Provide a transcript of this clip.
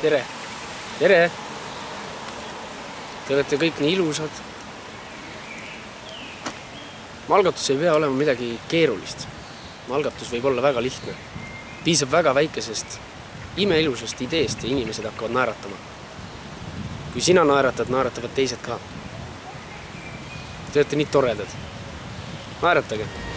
Tere! Tere! Te olete kõik nii ilusad. Malgatus ei pea olema midagi keerulist. Malgatus võib olla väga lihtne. Piisab väga väikesest, imeilusast ideest ja inimesed hakkavad naeratama. Kui sina naeratad, naeratavad teised ka. Te olete nii toredad. Naeratage!